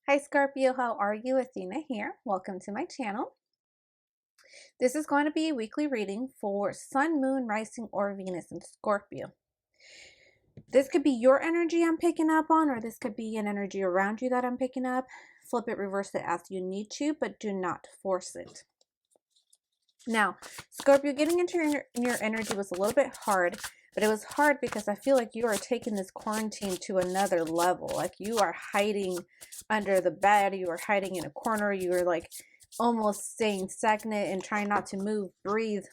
Hi Scorpio, how are you? Athena here. Welcome to my channel. This is going to be a weekly reading for Sun, Moon, Rising, or Venus in Scorpio. This could be your energy I'm picking up on, or this could be an energy around you that I'm picking up. Flip it, reverse it as you need to, but do not force it. Now, Scorpio, getting into your energy was a little bit hard, but it was hard because I feel like you are taking this quarantine to another level. Like you are hiding under the bed, you are hiding in a corner, you are like almost staying stagnant and trying not to move, breathe,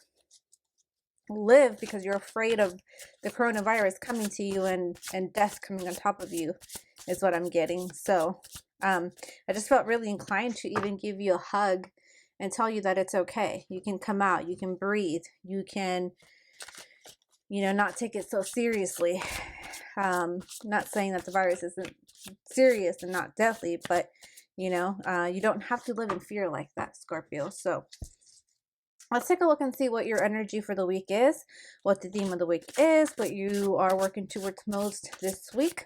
live because you're afraid of the coronavirus coming to you and death coming on top of you is what I'm getting. So I just felt really inclined to even give you a hug and tell you that it's okay. You can come out, you can breathe, you can, not take it so seriously. Not saying that the virus isn't serious and not deadly, but you don't have to live in fear like that, Scorpio. So let's take a look and see what your energy for the week is, what the theme of the week is, what you are working towards most this week,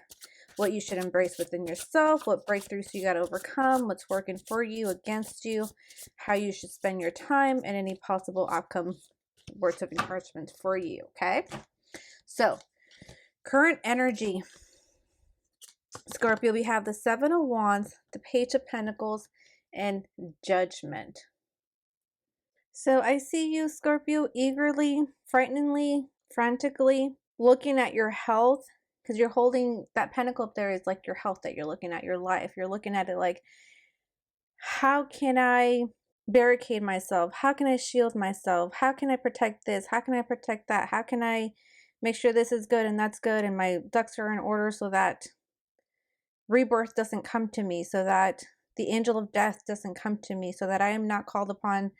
what you should embrace within yourself, what breakthroughs you got to overcome, what's working for you, against you, how you should spend your time, and any possible outcome words of encouragement for you, okay? So, current energy. Scorpio, we have the Seven of Wands, the Page of Pentacles, and Judgment. So I see you, Scorpio, eagerly, frighteningly, frantically looking at your health, because you're holding that pentacle up there is like your health that you're looking at, your life. You're looking at it like, how can I barricade myself? How can I shield myself? How can I protect this? How can I protect that? How can I make sure this is good and that's good and my ducks are in order so that rebirth doesn't come to me, so that the angel of death doesn't come to me, so that I am not called upon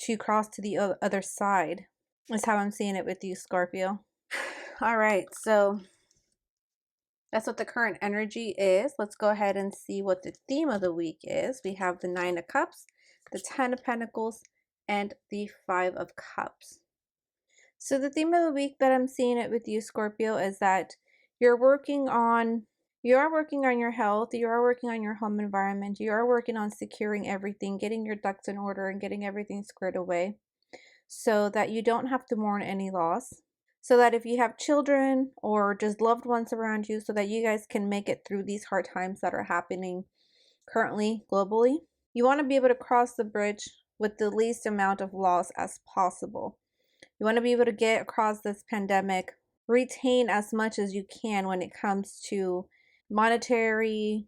to cross to the other side, is how I'm seeing it with you, Scorpio. All right, so that's what the current energy is. Let's go ahead and see what the theme of the week is. We have the Nine of Cups, the Ten of Pentacles, and the Five of Cups. So the theme of the week that I'm seeing it with you, Scorpio, is that you're working on you are working on your health, you are working on your home environment, you are working on securing everything, getting your ducks in order and getting everything squared away so that you don't have to mourn any loss. So that if you have children or just loved ones around you, so that you guys can make it through these hard times that are happening currently globally. You want to be able to cross the bridge with the least amount of loss as possible. You want to be able to get across this pandemic, retain as much as you can when it comes to monetary,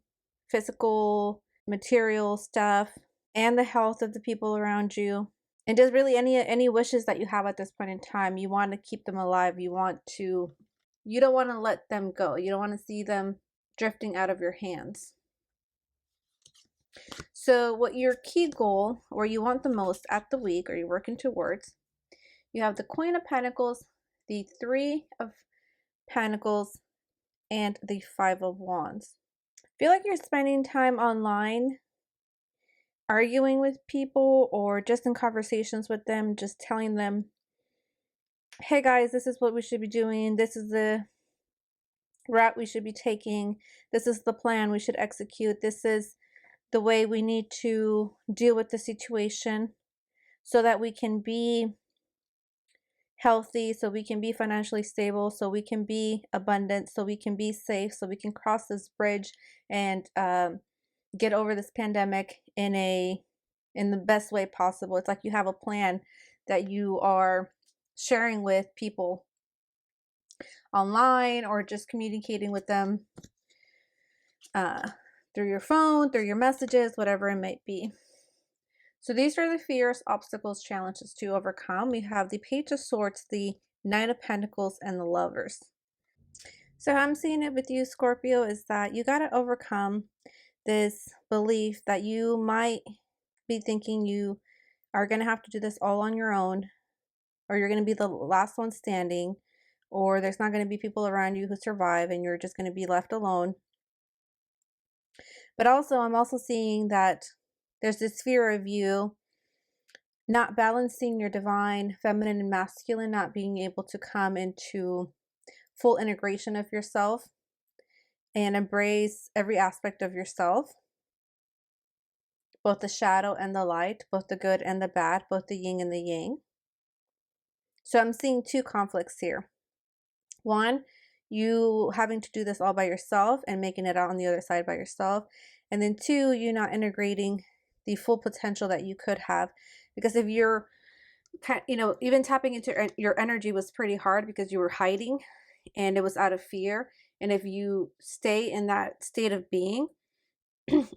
physical, material stuff, and the health of the people around you. And just really any wishes that you have at this point in time, you want to keep them alive. You don't want to let them go. You don't want to see them drifting out of your hands. So what your key goal, or you want the most at the week, or you're working towards, you have the Queen of Pentacles, the Three of Pentacles, and the Five of Wands. I feel like you're spending time online arguing with people or just in conversations with them, just telling them, hey guys, this is what we should be doing. This is the route we should be taking. This is the plan we should execute. This is the way we need to deal with the situation so that we can be healthy, so we can be financially stable, so we can be abundant, so we can be safe, so we can cross this bridge and get over this pandemic in the best way possible. It's like you have a plan that you are sharing with people online or just communicating with them through your phone, through your messages, whatever it might be. So these are the fears, obstacles, challenges to overcome. We have the Page of Swords, the Nine of Pentacles, and the Lovers. So how I'm seeing it with you, Scorpio, is that you got to overcome this belief that you might be thinking you are going to have to do this all on your own, or you're going to be the last one standing, or there's not going to be people around you who survive and you're just going to be left alone. But also, I'm also seeing that there's this fear of you not balancing your divine, feminine, and masculine, not being able to come into full integration of yourself and embrace every aspect of yourself. both the shadow and the light, both the good and the bad, both the yin and the yang. So I'm seeing two conflicts here. One, you having to do this all by yourself and making it out on the other side by yourself. And then two, you not integrating the full potential that you could have. Because if you're, even tapping into your energy was pretty hard because you were hiding and it was out of fear. And if you stay in that state of being,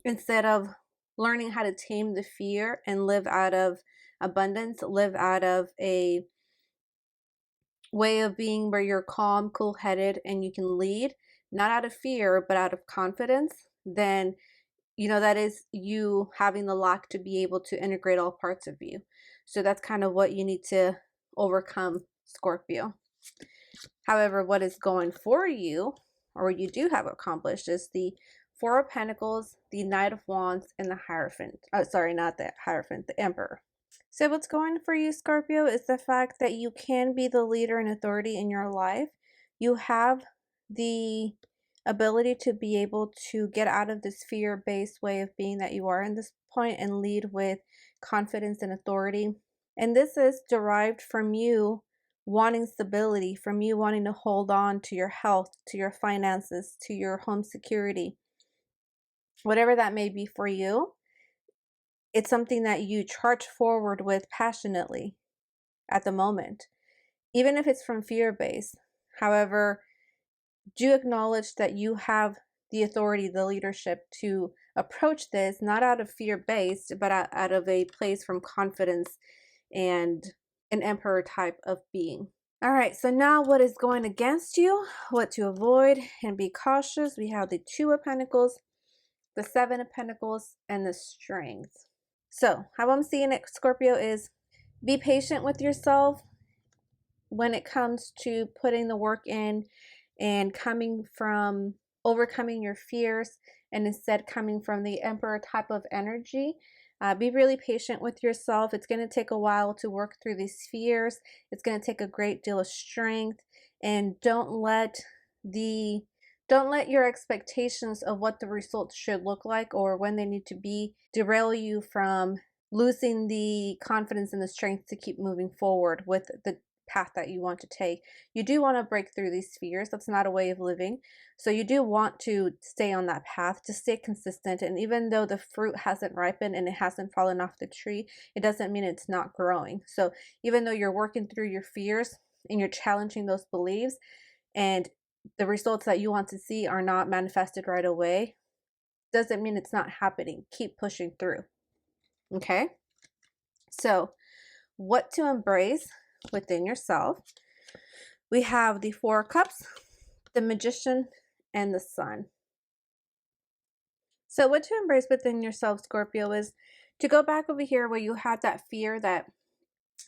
instead of learning how to tame the fear and live out of abundance, live out of a way of being where you're calm, cool-headed, and you can lead, not out of fear, but out of confidence, then that is you having the lock to be able to integrate all parts of you. So that's kind of what you need to overcome, Scorpio. However, what is going for you, or what you do have accomplished, is the Four of Pentacles, the Knight of Wands, and the Hierophant. Oh, sorry, not the Hierophant, the Emperor. So what's going for you, Scorpio, is the fact that you can be the leader and authority in your life. You have the ability to be able to get out of this fear-based way of being that you are in this point and lead with confidence and authority. And this is derived from you wanting stability, from you wanting to hold on to your health, to your finances, to your home security. Whatever that may be for you, it's something that you charge forward with passionately at the moment, even if it's from fear-based. However, do acknowledge that you have the authority, the leadership to approach this, not out of fear-based, but out of a place from confidence and an emperor type of being. All right, so now what is going against you, what to avoid and be cautious. We have the Two of Pentacles, the Seven of Pentacles, and the Strength. So how I'm seeing it, Scorpio, is be patient with yourself when it comes to putting the work in and coming from overcoming your fears, and instead coming from the Emperor type of energy. Be really patient with yourself. It's going to take a while to work through these fears. It's going to take a great deal of strength, and don't let your expectations of what the results should look like or when they need to be derail you from losing the confidence and the strength to keep moving forward with the path that you want to take. You do want to break through these fears. That's not a way of living. So you do want to stay on that path, to stay consistent. And even though the fruit hasn't ripened and it hasn't fallen off the tree, it doesn't mean it's not growing. So even though you're working through your fears and you're challenging those beliefs, and the results that you want to see are not manifested right away, doesn't mean it's not happening. Keep pushing through. Okay? So what to embrace within yourself. We have the Four of Cups, the Magician, and the Sun. So what to embrace within yourself, Scorpio, is to go back over here where you had that fear that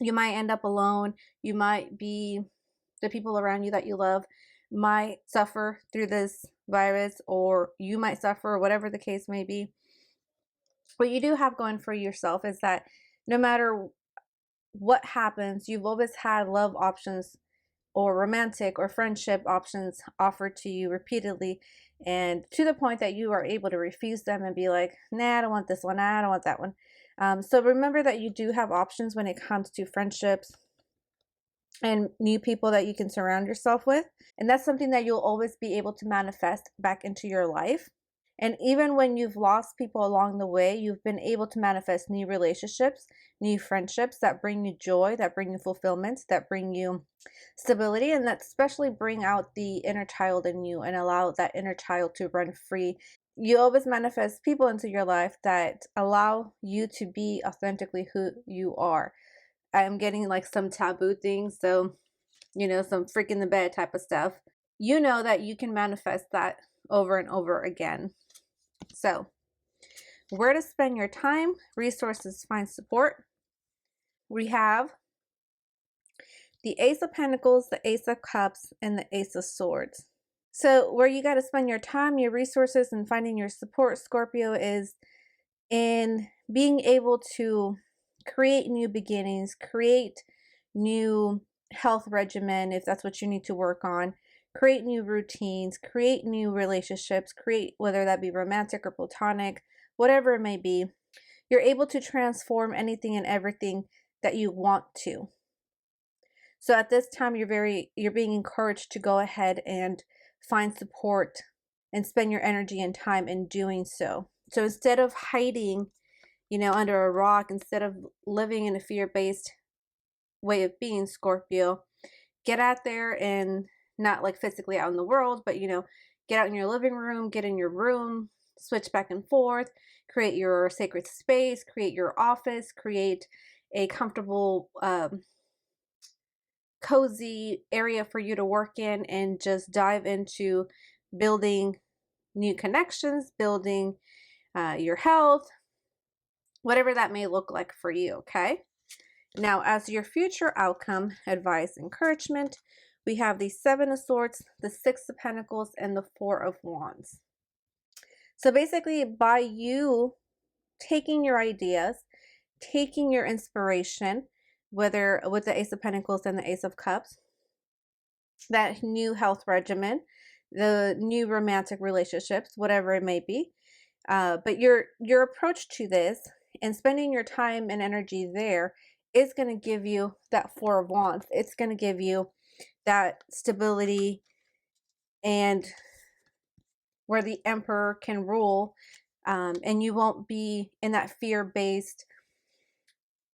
you might end up alone. You might be, the people around you that you love might suffer through this virus, or you might suffer, whatever the case may be. What you do have going for yourself is that no matter what happens, you've always had love options or romantic or friendship options offered to you repeatedly, and to the point that you are able to refuse them and be like, nah, I don't want this one, nah, I don't want that one. So remember that you do have options when it comes to friendships and new people that you can surround yourself with. And that's something that you'll always be able to manifest back into your life. And even when you've lost people along the way, you've been able to manifest new relationships, new friendships that bring you joy, that bring you fulfillment, that bring you stability, and that especially bring out the inner child in you and allow that inner child to run free. You always manifest people into your life that allow you to be authentically who you are. I'm getting like some taboo things, so some freak in the bed type of stuff. You know that you can manifest that over and over again. So, where to spend your time, resources, find support. We have the Ace of Pentacles, the Ace of Cups, and the Ace of Swords. So, where you got to spend your time, your resources, and finding your support, Scorpio, is in being able to create new beginnings, create new health regimen if that's what you need to work on, create new routines, create new relationships, create, whether that be romantic or platonic, whatever it may be. you're able to transform anything and everything that you want to. So at this time, you're being encouraged to go ahead and find support and spend your energy and time in doing so. So instead of hiding, under a rock, instead of living in a fear-based way of being, Scorpio, get out there and not like physically out in the world, but get out in your living room, get in your room, switch back and forth, create your sacred space, create your office, create a comfortable, cozy area for you to work in, and just dive into building new connections, building your health, whatever that may look like for you, okay? Now, as your future outcome, advice, encouragement, we have the Seven of Swords, the Six of Pentacles, and the Four of Wands. So basically, by you taking your ideas, taking your inspiration, whether with the Ace of Pentacles and the Ace of Cups, that new health regimen, the new romantic relationships, whatever it may be, but your approach to this and spending your time and energy there is going to give you that Four of Wands. It's going to give you that stability, and where the Emperor can rule, and you won't be in that fear-based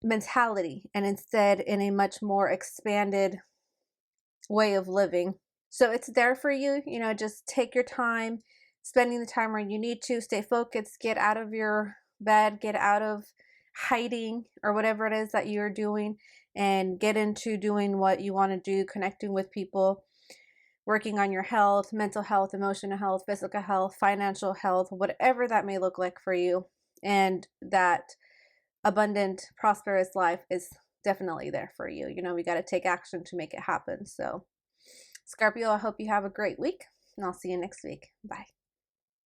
mentality, and instead in a much more expanded way of living. So it's there for you. Just take your time, spending the time where you need to, stay focused, get out of your bed, get out of hiding or whatever it is that you're doing, and get into doing what you want to do, connecting with people, working on your health, mental health, emotional health, physical health, financial health, whatever that may look like for you. And that abundant, prosperous life is definitely there for you. We got to take action to make it happen. So Scorpio, I hope you have a great week, and I'll see you next week. Bye.